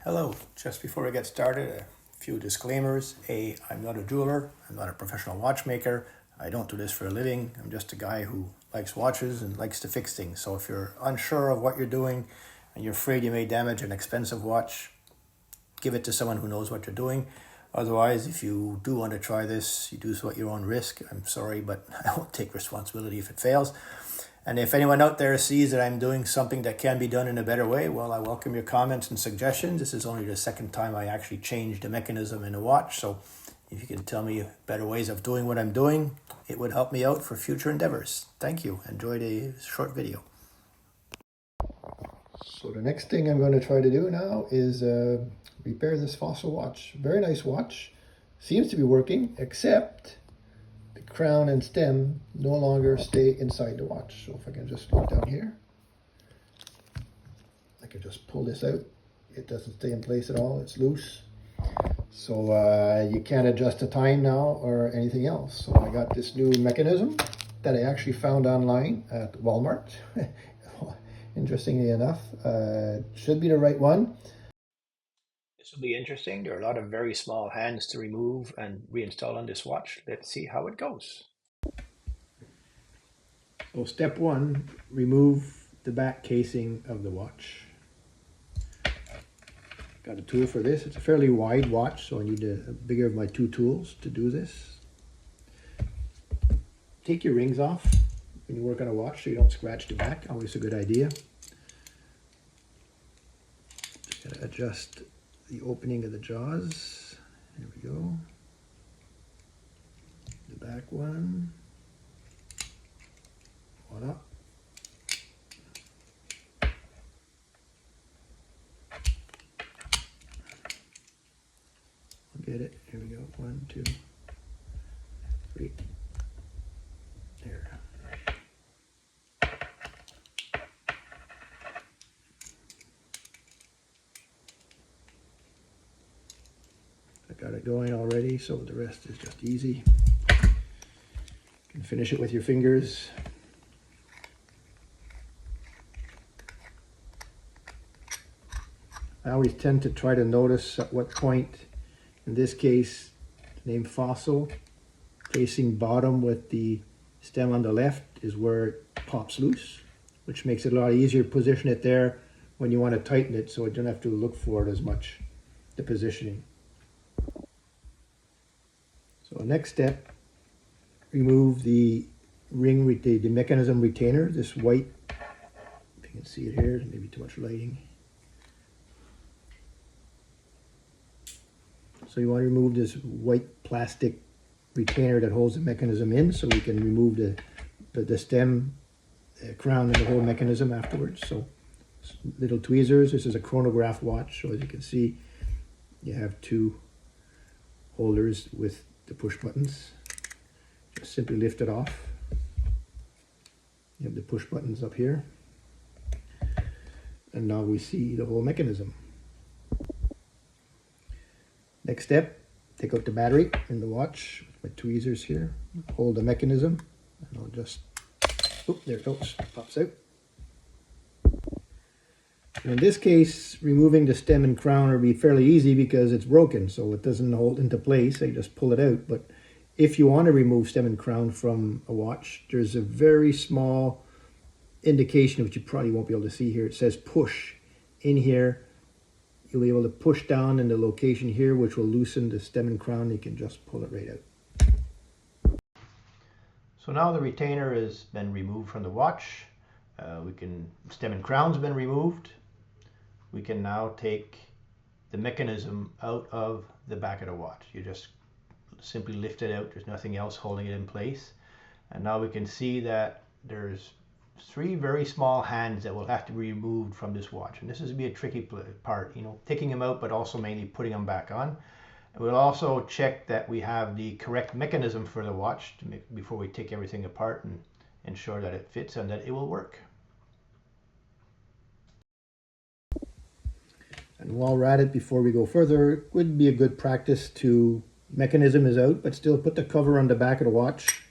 Hello, just before I get started, a few disclaimers. A, I'm not a jeweler, I'm not a professional watchmaker, I don't do this for a living, I'm just a guy who likes watches and likes to fix things. So if you're unsure of what you're doing and you're afraid you may damage an expensive watch, give it to someone who knows what you're doing. Otherwise, if you do want to try this, you do so at your own risk. I'm sorry, but I won't take responsibility if it fails. And if anyone out there sees that I'm doing something that can be done in a better way, well, I welcome your comments and suggestions. This is only the second time I actually changed a mechanism in a watch. So if you can tell me better ways of doing what I'm doing, it would help me out for future endeavors. Thank you. Enjoy the short video. So the next thing I'm going to try to do now is repair this Fossil watch. Very nice watch. Seems to be working, except the crown and stem no longer stay inside the watch. So if I can just look down here, I can just pull this out. It doesn't stay in place at all. It's loose. So you can't adjust the time now or anything else. So I got this new mechanism that I actually found online at Walmart. Interestingly enough, should be the right one. This will be interesting. There are a lot of very small hands to remove and reinstall on this watch. Let's see how it goes. So step one, remove the back casing of the watch. Got a tool for this. It's a fairly wide watch, so I need a bigger of my two tools to do this. Take your rings off when you work on a watch so you don't scratch the back. Always a good idea. Just gotta adjust the opening of the jaws. There we go. The back one. Voila. Get it. Here we go. 1, 2, 3. There. I got it going already, so the rest is just easy. You can finish it with your fingers. I always tend to try to notice at what point, in this case, the name Fossil, facing bottom with the stem on the left is where it pops loose, which makes it a lot easier to position it there when you want to tighten it so you don't have to look for it as much, the positioning. So next step, remove the ring, the mechanism retainer, this white, if you can see it here, maybe too much lighting. So you want to remove this white plastic retainer that holds the mechanism in so we can remove the stem, crown, and the whole mechanism afterwards. So little tweezers. This is a chronograph watch, so as you can see, you have two holders with the push buttons. Just simply lift it off. You have the push buttons up here. And now we see the whole mechanism. Next step, take out the battery in the watch with my tweezers here. Hold the mechanism, and I'll just, oh, there it goes, pops out. In this case, removing the stem and crown will be fairly easy because it's broken, so it doesn't hold into place. I just pull it out. But if you want to remove stem and crown from a watch, there's a very small indication, which you probably won't be able to see here. It says push in here. You'll be able to push down in the location here, which will loosen the stem and crown. You can just pull it right out. So now the retainer has been removed from the watch. Stem and crown's been removed. We can now take the mechanism out of the back of the watch. You just simply lift it out. There's nothing else holding it in place. And now we can see that there's 3 very small hands that will have to be removed from this watch. And this is be a tricky part, taking them out, but also mainly putting them back on. And we'll also check that we have the correct mechanism for the watch before we take everything apart and ensure that it fits and that it will work. And while we're at it, before we go further, it would be a good practice to, mechanism is out, but still put the cover on the back of the watch.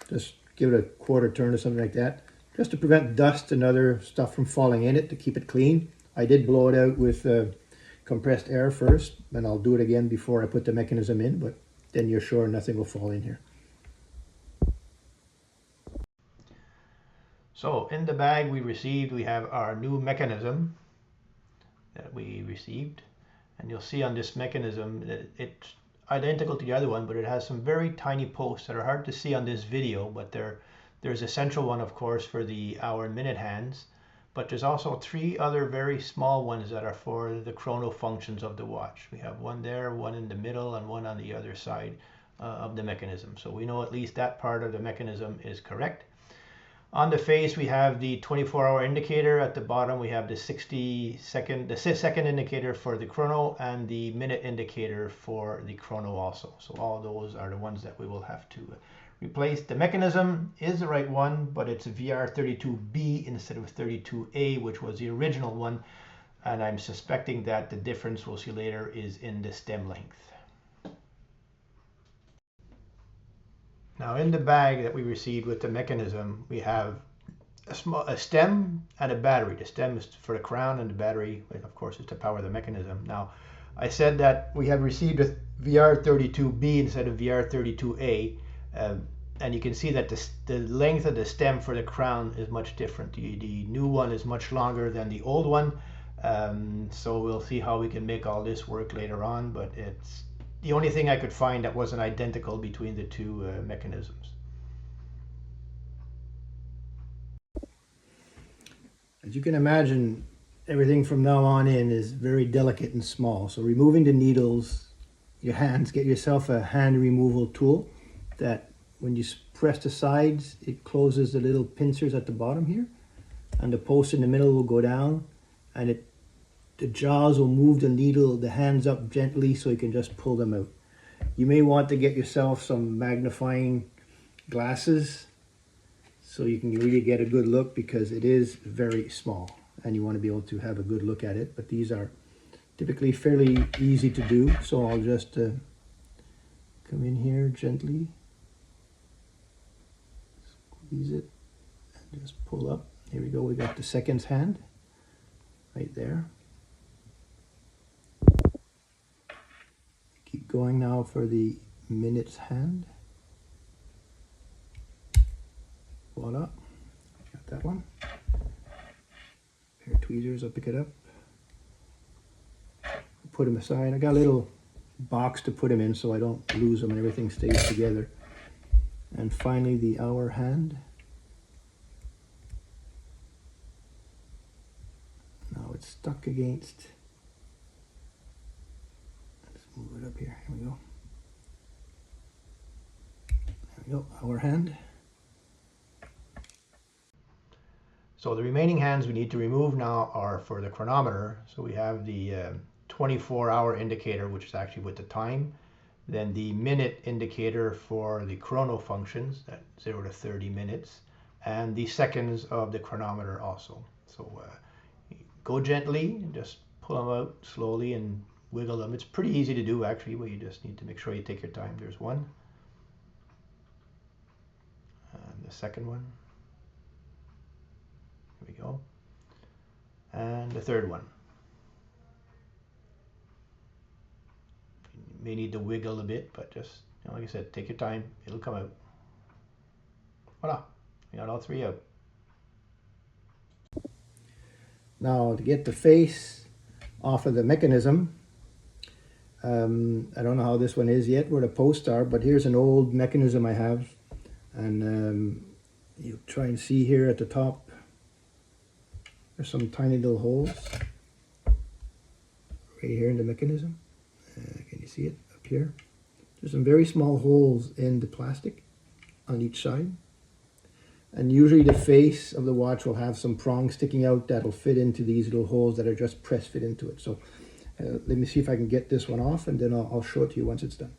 Just give it a quarter turn or something like that, just to prevent dust and other stuff from falling in it, to keep it clean. I did blow it out with compressed air first, and I'll do it again before I put the mechanism in, but then you're sure nothing will fall in here. So in the bag we have our new mechanism that we received, and you'll see on this mechanism that it's identical to the other one, but it has some very tiny posts that are hard to see on this video, but there's a central one, of course, for the hour and minute hands, but there's also 3 other very small ones that are for the chrono functions of the watch. We have one there, one in the middle, and one on the other side of the mechanism. So we know at least that part of the mechanism is correct. On the face, we have the 24-hour indicator. At the bottom, we have the 60-second indicator for the chrono and the minute indicator for the chrono also. So all those are the ones that we will have to replace. The mechanism is the right one, but it's a VR32B instead of 32A, which was the original one. And I'm suspecting that the difference we'll see later is in the stem length. Now in the bag that we received with the mechanism, we have a stem and a battery. The stem is for the crown and the battery, of course, is to power the mechanism. Now, I said that we have received a VR32B instead of VR32A, and you can see that the length of the stem for the crown is much different. The new one is much longer than the old one, so we'll see how we can make all this work later on, but it's the only thing I could find that wasn't identical between the two mechanisms. As you can imagine, everything from now on in is very delicate and small. So removing the needles, your hands, get yourself a hand removal tool that when you press the sides, it closes the little pincers at the bottom here. And the post in the middle will go down, and the jaws will move the needle, the hands up gently so you can just pull them out. You may want to get yourself some magnifying glasses so you can really get a good look, because it is very small and you want to be able to have a good look at it. But these are typically fairly easy to do. So I'll just come in here gently, squeeze it, and just pull up. Here we go, we got the seconds hand right there. Keep going now for the minutes hand. Voila, got that one. Pair of tweezers, I'll pick it up. Put them aside. I got a little box to put them in so I don't lose them and everything stays together. And finally the hour hand. Now it's stuck against. Let's move it up here. Here we go. There we go, hour hand. So the remaining hands we need to remove now are for the chronometer. So we have the 24-hour indicator, which is actually with the time. Then the minute indicator for the chrono functions, that 0 to 30 minutes. And the seconds of the chronometer also. So go gently and just pull them out slowly and wiggle them. It's pretty easy to do actually, but you just need to make sure you take your time. There's one. And the second one. Here we go. And the third one. You may need to wiggle a bit, but just, like I said, take your time. It'll come out. Voila. We got all 3 out. Now to get the face off of the mechanism, I don't know how this one is yet, where the posts are, but here's an old mechanism I have. And you try and see here at the top, there's some tiny little holes right here in the mechanism. Can you see it up here? There's some very small holes in the plastic on each side. And usually the face of the watch will have some prongs sticking out that'll fit into these little holes that are just press fit into it. So let me see if I can get this one off, and then I'll show it to you once it's done.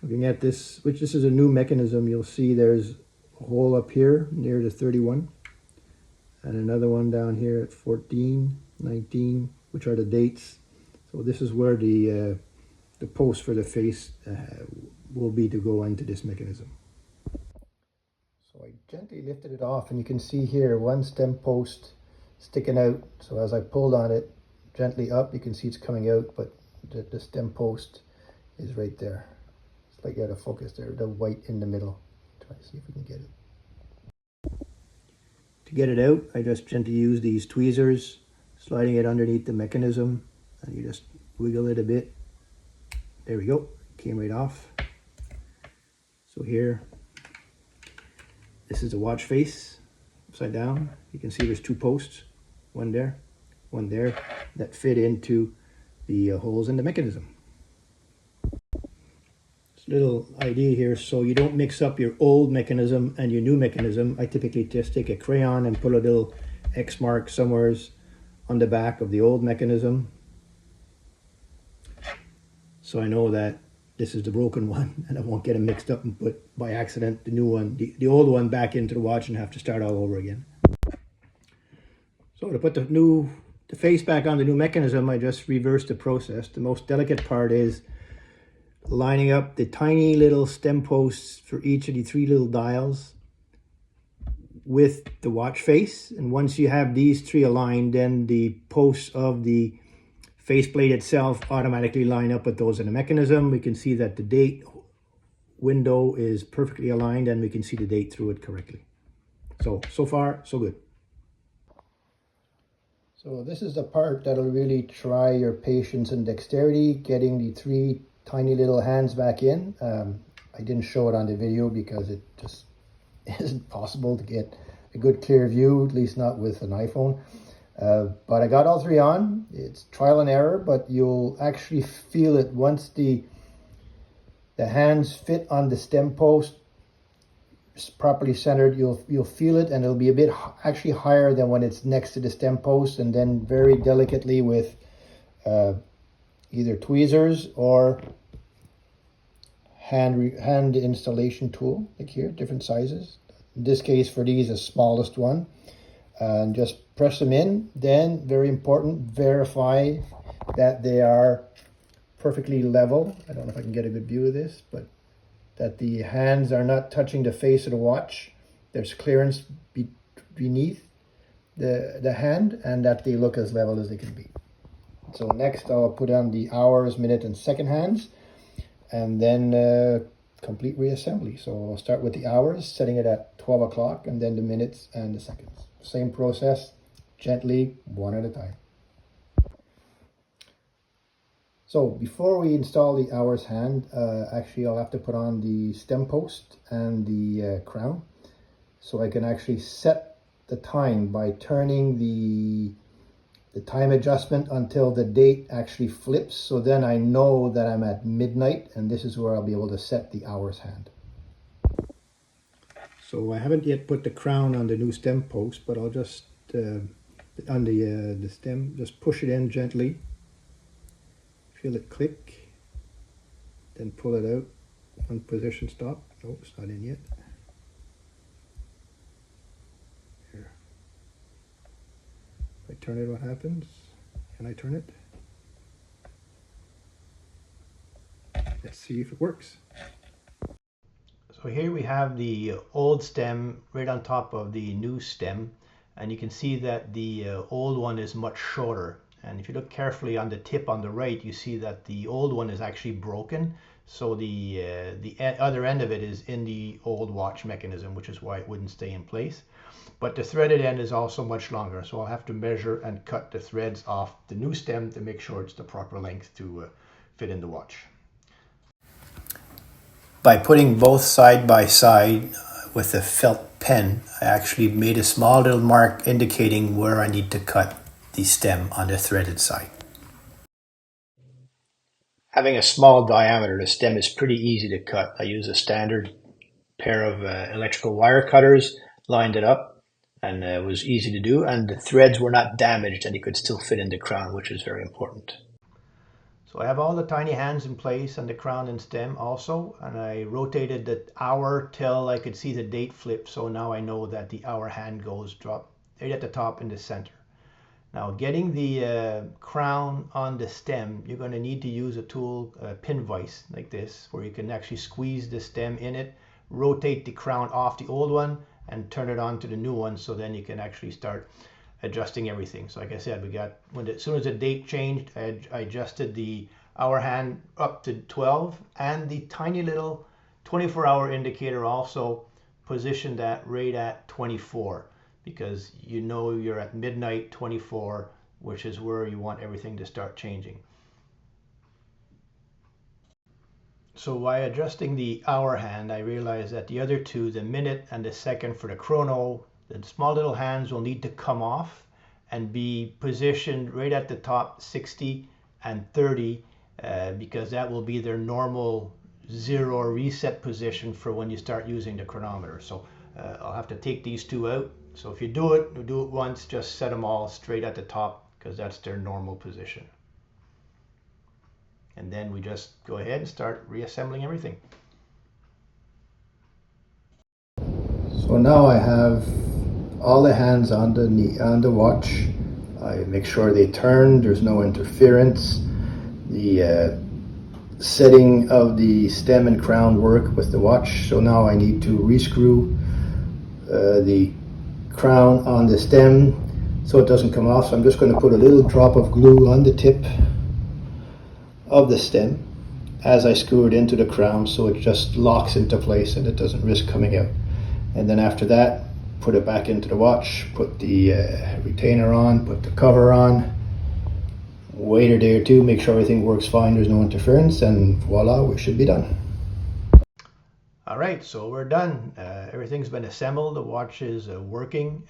Looking at this, which this is a new mechanism, you'll see there's a hole up here near the 31. And another one down here at 14, 19, which are the dates. So this is where the post for the face will be to go into this mechanism. So I gently lifted it off, and you can see here one stem post sticking out. So as I pulled on it, gently up. You can see it's coming out, but the stem post is right there. It's like out of focus there, the white in the middle. Try to see if we can get it. To get it out, I just gently use these tweezers, sliding it underneath the mechanism, and you just wiggle it a bit. There we go, came right off. So here, this is the watch face, upside down. You can see there's two posts, one there, that fit into the holes in the mechanism. This little idea here, so you don't mix up your old mechanism and your new mechanism. I typically just take a crayon and put a little X mark somewhere on the back of the old mechanism, so I know that this is the broken one and I won't get them mixed up and put by accident the new one, the old one back into the watch and have to start all over again. So to put the face back on the new mechanism, I just reverse the process. The most delicate part is lining up the tiny little stem posts for each of the three little dials with the watch face. And once you have these three aligned, then the posts of the faceplate itself automatically line up with those in the mechanism. We can see that the date window is perfectly aligned and we can see the date through it correctly. So far, so good. So this is the part that'll really try your patience and dexterity, getting the three tiny little hands back in. I didn't show it on the video because it just isn't possible to get a good clear view, at least not with an iPhone. But I got all three on. It's trial and error, but you'll actually feel it once the hands fit on the stem post properly centered. You'll feel it, and it'll be a bit actually higher than when it's next to the stem post. And then very delicately with either tweezers or hand installation tool, like here, different sizes. In this case, for these, the smallest one. And just press them in. Then, very important, verify that they are perfectly level. I don't know if I can get a good view of this, but that the hands are not touching the face of the watch. There's clearance beneath the hand, and that they look as level as they can be. So next I'll put on the hours, minute, and second hands, and then complete reassembly. So I'll start with the hours, setting it at 12 o'clock, and then the minutes and the seconds. Same process, gently, one at a time. So before we install the hours hand, actually I'll have to put on the stem post and the crown, so I can actually set the time by turning the time adjustment until the date actually flips. So then I know that I'm at midnight, and this is where I'll be able to set the hours hand. So I haven't yet put the crown on the new stem post, but I'll just on the stem, just push it in gently. Feel it click, then pull it out on position stop. No, it's not in yet. Here. If I turn it, what happens? Can I turn it? Let's see if it works. So here we have the old stem right on top of the new stem, and you can see that the old one is much shorter. And if you look carefully on the tip on the right, you see that the old one is actually broken. So the other end of it is in the old watch mechanism, which is why it wouldn't stay in place. But the threaded end is also much longer. So I'll have to measure and cut the threads off the new stem to make sure it's the proper length to fit in the watch. By putting both side by side with a felt pen, I actually made a small little mark indicating where I need to cut the stem on the threaded side. Having a small diameter, the stem is pretty easy to cut. I use a standard pair of electrical wire cutters, lined it up, and it was easy to do, and the threads were not damaged and you could still fit in the crown, which is very important. So I have all the tiny hands in place and the crown and stem also, and I rotated the hour till I could see the date flip, so now I know that the hour hand goes drop right at the top in the center. Now getting the crown on the stem, you're going to need to use a tool, a pin vise like this, where you can actually squeeze the stem in it, rotate the crown off the old one and turn it on to the new one, so then you can actually start adjusting everything. So like I said, as soon as the date changed, I adjusted the hour hand up to 12, and the tiny little 24-hour indicator also positioned that right at 24, because you know you're at midnight 24, which is where you want everything to start changing. So by adjusting the hour hand, I realized that the other two, the minute and the second for the chrono, the small little hands will need to come off and be positioned right at the top, 60 and 30, because that will be their normal zero or reset position for when you start using the chronometer. So I'll have to take these two out. So if you do it once, just set them all straight at the top, because that's their normal position. And then we just go ahead and start reassembling everything. So now I have all the hands on the watch. I make sure they turn, there's no interference. The setting of the stem and crown work with the watch. So now I need to rescrew the crown on the stem so it doesn't come off. So I'm just going to put a little drop of glue on the tip of the stem as I screw it into the crown, so it just locks into place and it doesn't risk coming out. And then after that, put it back into the watch, put the retainer on, put the cover on, wait a day or two, make sure everything works fine, there's no interference, and voila, we should be done. All right, so we're done. Everything's been assembled. The watch is working.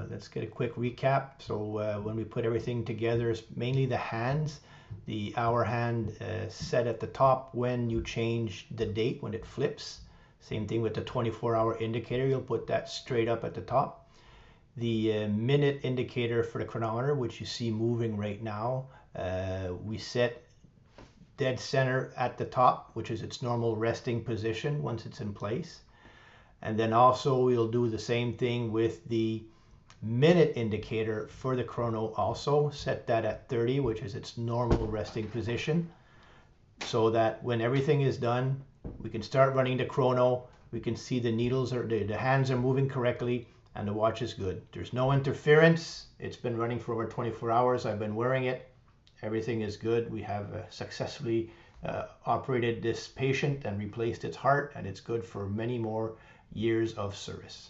Let's get a quick recap. So when we put everything together, it's mainly the hands. The hour hand set at the top when you change the date, when it flips. Same thing with the 24-hour indicator. You'll put that straight up at the top. The minute indicator for the chronometer, which you see moving right now, we set dead center at the top, which is its normal resting position once it's in place. And then also we'll do the same thing with the minute indicator for the chrono, also set that at 30, which is its normal resting position, so that when everything is done, we can start running the chrono. We can see the needles or the hands are moving correctly, and the watch is good. There's no interference. It's been running for over 24 hours. I've been wearing it. Everything is good. We have successfully operated this patient and replaced its heart, and it's good for many more years of service.